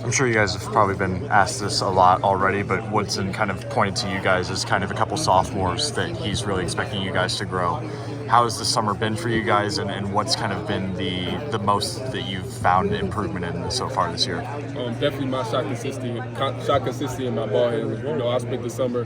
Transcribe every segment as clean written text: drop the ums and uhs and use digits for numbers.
I'm sure you guys have probably been asked this a lot already, but Woodson kind of pointed to you guys as kind of a couple sophomores that he's really expecting you guys to grow. How has the summer been for you guys, and what's kind of been the most that you've found improvement in so far this year? Definitely my shot consistency and my ball handling. I spent the summer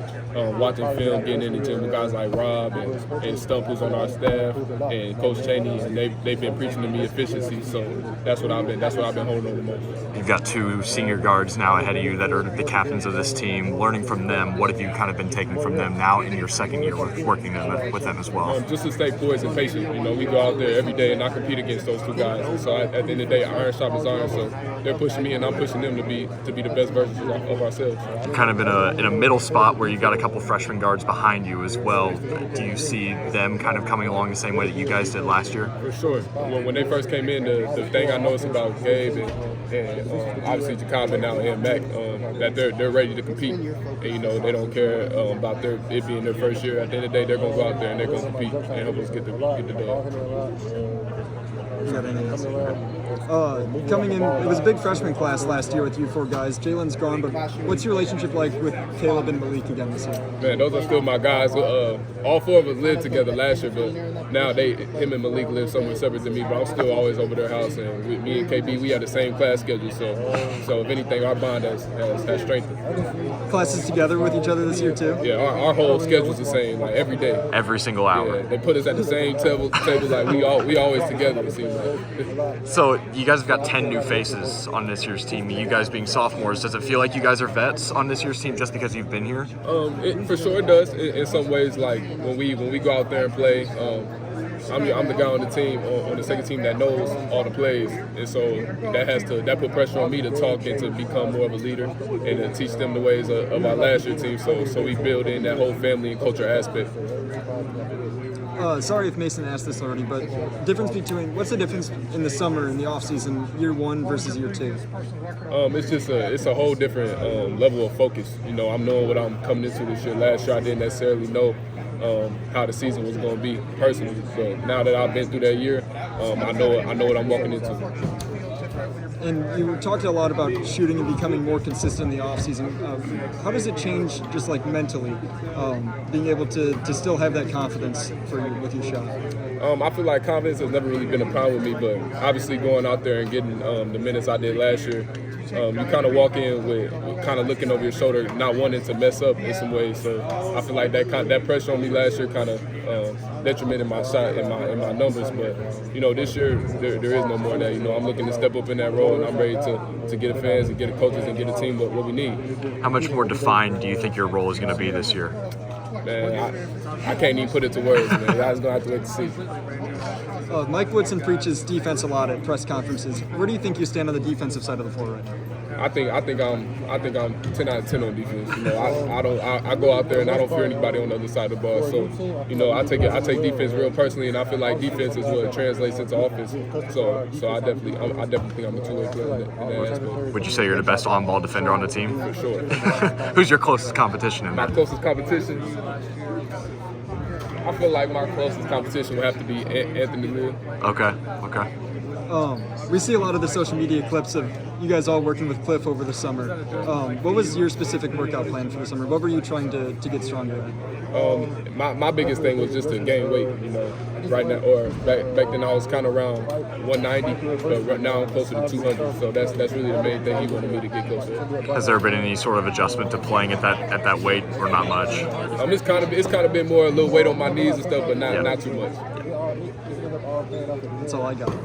watching film, getting in the gym with guys like Rob and Stump, who's on our staff, and Coach Cheney, and they've been preaching to me efficiency. So that's what I've been holding on the most. You've got two senior guards now ahead of you that are the captains of this team. Learning from them, what have you kind of been taking from them now in your second year working with them as well? Just to stay poised and patient. We go out there every day and I compete against those two guys. And so at the end of the day, iron sharpens iron. So they're pushing me and I'm pushing them to be the best versions of ourselves. You're kind of in a middle spot where you got a couple freshman guards behind you as well. Do you see them kind of coming along the same way that you guys did last year? For sure. When they first came in, the thing I noticed about Gabe and obviously Jacob and now and Mac, that they're ready to compete. And they don't care about it being their first year. At the end of the day, they're going to go out there and they're going to compete and help us get the dub. You got anything else? Coming in, it was a big freshman class last year with you four guys. Jalen's gone, but what's your relationship like with Caleb and Malik again this year? Man, those are still my guys. All four of us lived together last year, but now him and Malik live somewhere separate than me. But I'm still always over their house, and with me and KB, we have the same class schedule. So if anything, our bond has strengthened. Classes together with each other this year too? Yeah, our whole schedule's the same, like every day. Every single hour. Yeah, they put us at the same table like we always together, it seems like. So you guys have got 10 new faces on this year's team. You guys being sophomores, does it feel like you guys are vets on this year's team just because you've been here? For sure it does. In some ways, like when we go out there and play, I'm the guy on the team, on the second team that knows all the plays, and so that put pressure on me to talk and to become more of a leader and to teach them the ways of our last year team. So we build in that whole family and culture aspect. Sorry if Mason asked this already, but what's the difference in the summer and the off season, year one versus year two? It's a whole different level of focus. I'm knowing what I'm coming into this year. Last year I didn't necessarily know how the season was going to be personally. So now that I've been through that year, I know what I'm walking into. And you talked a lot about shooting and becoming more consistent in the offseason. How does it change, just like mentally, being able to still have that confidence with your shot? I feel like confidence has never really been a problem with me, but obviously going out there and getting the minutes I did last year, you kind of walk in with kind of looking over your shoulder, not wanting to mess up in some ways. So I feel like that pressure on me last year kind of detrimented my shot and my numbers. But this year there is no more of that. I'm looking to step up in that role, and I'm ready to get the fans and get the coaches and get the team what we need. How much more defined do you think your role is going to be this year? Man, I can't even put it to words, man. You guys gonna have to wait to see. Mike Woodson preaches defense a lot at press conferences. Where do you think you stand on the defensive side of the floor right now? I think I'm 10 out of 10 on defense. I go out there and I don't fear anybody on the other side of the ball. So I take defense real personally, and I feel like defense is what translates into offense. So I definitely think I'm a two-way player in that aspect. Would you say you're the best on-ball defender on the team? For sure. Who's your closest competition in My that? closest competition. I feel like my closest competition would have to be Anthony Lill. Okay. We see a lot of the social media clips of you guys all working with Cliff over the summer. What was your specific workout plan for the summer? What were you trying to get stronger at? My biggest thing was just to gain weight. Right now, or back then I was kind of around 190, but right now I'm closer to 200. So that's really the main thing he wanted me to get closer. Has there been any sort of adjustment to playing at that weight, or not much? It's kind of been more a little weight on my knees and stuff, but not too much. That's all I got.